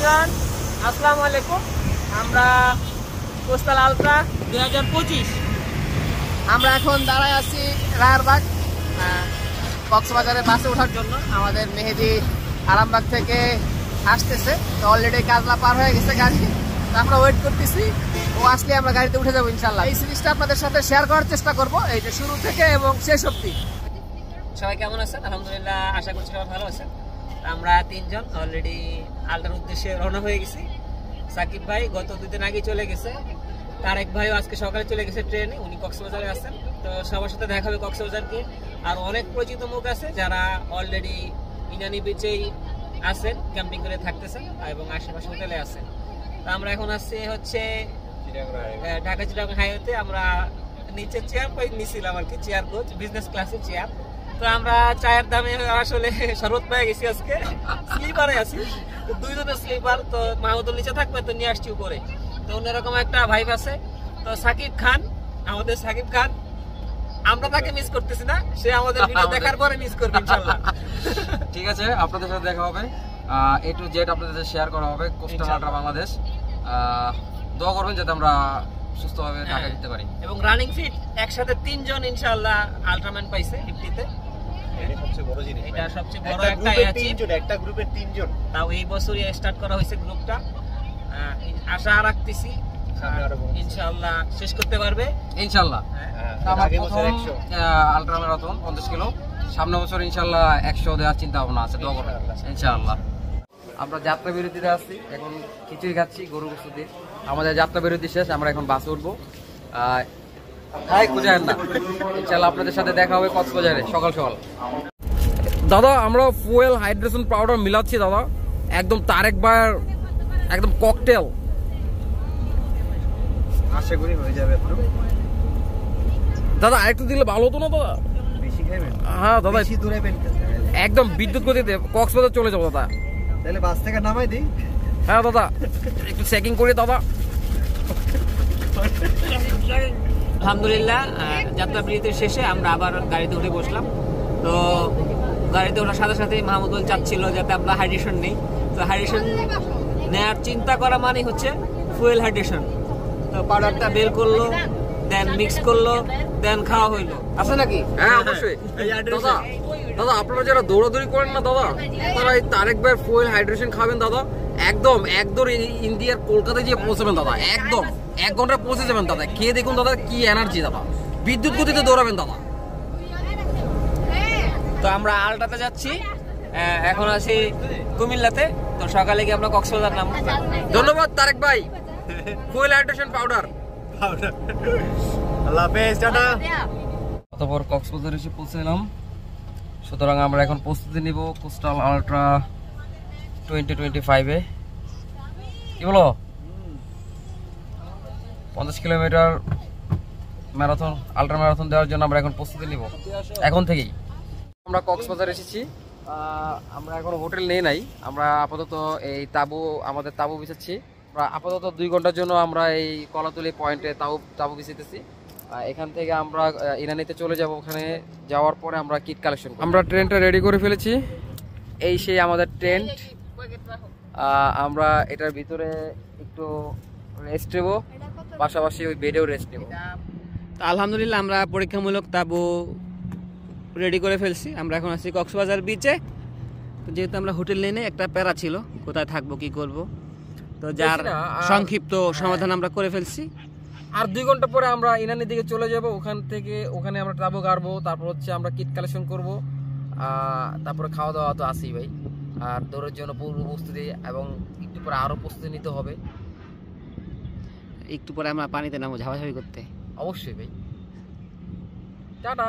Everyone, আসসালামু আলাইকুম। আমরা কোস্টাল আলট্রা 2025 আমরা এখন দাঁড়ায় আছি রায়ারবাগ কক্সবাজারে বাসে ওঠার জন্য। আমাদের মেহেদি আরামবাগ থেকে আসতেছে, তো অলরেডি কাজলা পার হয়ে গেছে গাড়ি, আমরা ওয়েট করতেছি। ও আসলে আমরা গাড়িতে উঠে যাবো ইনশাল্লাহ। এই সিরিজটা আপনাদের সাথে শেয়ার করার চেষ্টা করবো, এই যে শুরু থেকে এবং শেষ অবধি। সবাই কেমন আছেন? আলহামদুলিল্লাহ, আশা করছি সবাই ভালো আছেন। আমরা তিনজন অলরেডি আলট্রার উদ্দেশ্যে রওনা হয়ে গেছি। সাকিব ভাই গত 2 দিন আগে চলে গেছে, তারেক ভাইও আজকে সকালে চলে গেছে ট্রেনে, উনি কক্সবাজারে আছেন। তো সবার সাথে দেখা হবে কক্সবাজারকে। আর অনেক পরিচিত মুখ আছে যারা অলরেডি ইনানি বিচেই আছেন, ক্যাম্পিং করে থাকতেছেন এবং আশেপাশে হোটেলে আছেন। তো আমরা এখন আসছি হচ্ছে ঢাকা চিটাগং হাইওয়েতে। আমরা নিচে চেয়ার পাই নিছিলাম আর কি, চেয়ার কোচ বিজনেস ক্লাসের চেয়ার। তো আমরা চায়ের দামে আসলে শরবত পেয়ে গেছি, আজকে স্লিপারে আছি, দুইজনের স্লিপার। তো মাহমুদুল নিচে থাকবে, তো নিয়ে আসছি উপরে। তো অন্যরকম একটা ভাইব আছে। তো সাকিব খান, আমাদের সাকিব খান, আমরা তাকে মিস করতেছি না, সে আমাদের ভিডিও দেখার পরে মিস করবে ইনশাআল্লাহ। ঠিক আছে, আপনাদের সাথে দেখা হবে, A to Z আপনাদের সাথে শেয়ার করা হবে কোস্টাল আলট্রা বাংলাদেশ। দোয়া করবেন যাতে আমরা সুস্থভাবে ঢাকা যেতে পারি। এবং রানিং ফিট একসাথে 3 জন ইনশাআল্লাহ আলট্রাম্যান পাইছে 50-তে। এটা সবচেয়ে বড় জিনিস, এটা সবচেয়ে বড় একটা গ্রুপের 3 জন। তাও এই বছরই স্টার্ট করা হয়েছে গ্রুপটা। আশা রাখতেছি ইনশাআল্লাহ শেষ করতে পারবে ইনশাআল্লাহ। আলট্রা ম্যারাথন 50 কিলো, সামনের বছর ইনশাআল্লাহ 100 দেওয়ার চিন্তা ভাবনা আছে, দোয়া করবেন ইনশাআল্লাহ। আমরা যাত্রা বিরতিতে আসছি, এখন খিচুড়ি খাচ্ছি গরু গোশত দিয়ে। আমাদের যাত্রা বিরতি শেষ, আমরা এখন বাসে উঠবো। ইনশাআল্লাহ আপনাদের সাথে দেখা হবে কক্সবাজারে সকাল সকাল। দাদা, আমরা ফুয়েল হাইড্রেশন পাউডার মিলাচ্ছি দাদা, একদম তারেক ভাইয়ের একদম ককটেল। আশা করি হয়ে যাবে। দাদা আরেকটু দিলে ভালো হতো না দাদা? বেশি খাবেন? হ্যাঁ দাদা, বেশি দূরাইবেন, একদম বিদ্যুৎ গতিতে কক্সবাজার চলে যাবো দাদা। তাহলে বাস থেকে নামাই দিই। হ্যাঁ দাদা, একটু চেকিং করি দাদা। আলহামদুলিল্লাহ, যাত্রা বিরতির শেষে আমরা আবার গাড়িতে উঠে বসলাম। তো গাড়িতে ওঠার সাথে সাথে মাহমুদুল চাচ্ছিল যাতে আমরা হাইড্রেশন নেই। তো হাইড্রেশন নেওয়ার চিন্তা করা মানে হচ্ছে ফুয়েল হাইড্রেশন। তো পাউডারটা বের করলো, দেন মিক্স করলো, দেন খাওয়া হইলো, আছে নাকি? হ্যাঁ অবশ্যই দাদা। দাদা আপনারা যারা দৌড়াদৌড়ি করেন না দাদা, তারা এই তারেক ভাইয়ের ফুয়েল হাইড্রেশন খাবেন দাদা। একদম ইন্ডিয়ার কলকাতায় গিয়ে পৌঁছাবেন দাদা, একদম 1 ঘন্টায় পৌঁছে যাবেন দাদা। খেয়ে দেখুন দাদা কি এনার্জি দাদা, বিদ্যুৎ গতিতে দৌড়াবেন দাদা। তো আমরা আলটাতে যাচ্ছি, এখন আছি কুমিল্লাতে। তো সকালে গিয়ে আমরা কক্সবাজার নামবো। ধন্যবাদ তারেক ভাই, ফুয়েল হাইড্রেশন পাউডার। আল্লাহ হাফেজ, টাটা। অতঃপর কক্সবাজার এসে পৌঁছলাম। সুতরাং আমরা এখন প্রস্তুতি নিব কোস্টাল আলট্রা 2025-এ। কি বলো? 50 কিলোমিটার ম্যারাথন, আলট্রা ম্যারাথন দেওয়ার জন্য আমরা এখন প্রস্তুতি নিব এখন থেকেই। আমরা কক্সবাজার এসেছি, আমরা এখন হোটেল নেই নাই। আমরা আপাতত এই আমাদের তাবু বিছাচ্ছি। আমরা আপাতত 2 ঘন্টার জন্য আমরা এই কলাতলি পয়েন্টে তাবু বিছাইতেছি। এখান থেকে আমরা ইরানিতে চলে যাব। ওখানে যাওয়ার পরে আমরা কিট কালেকশন, আমরা ট্রেনটা রেডি করে ফেলেছি। এই সেই আমাদের টেন্ট। আমরা এটার ভিতরে একটু রেস্ট নেব, পাশাপাশি ওই বেডেও রেস্ট নেব। আলহামদুলিল্লাহ, আমরা পরীক্ষামূলক তাবু রেডি করে ফেলছি। আমরা এখন আছি কক্সবাজার বিচে। তো যেহেতু আমরা হোটেল নেই, একটা প্যারা ছিল কোথায় থাকবো কি করব, তো যার সংক্ষিপ্ত সমাধান আমরা করে ফেলছি। আর 2 ঘন্টা পরে আমরা ইনানির দিকে চলে যাব। ওখানে আমরা তাবু গাড়বো, তারপর হচ্ছে আমরা কিট কালেকশন করব, তারপরে খাওয়া দাওয়া তো আসি ভাই। আর দৌড়ের জন্য পূর্ব প্রস্তুতি এবং একটু পরে আরো প্রস্তুতি নিতে হবে। একটু পরে আমরা পানিতে নামবো ঝাপাঝাপি করতে। অবশ্যই ভাই, টাটা।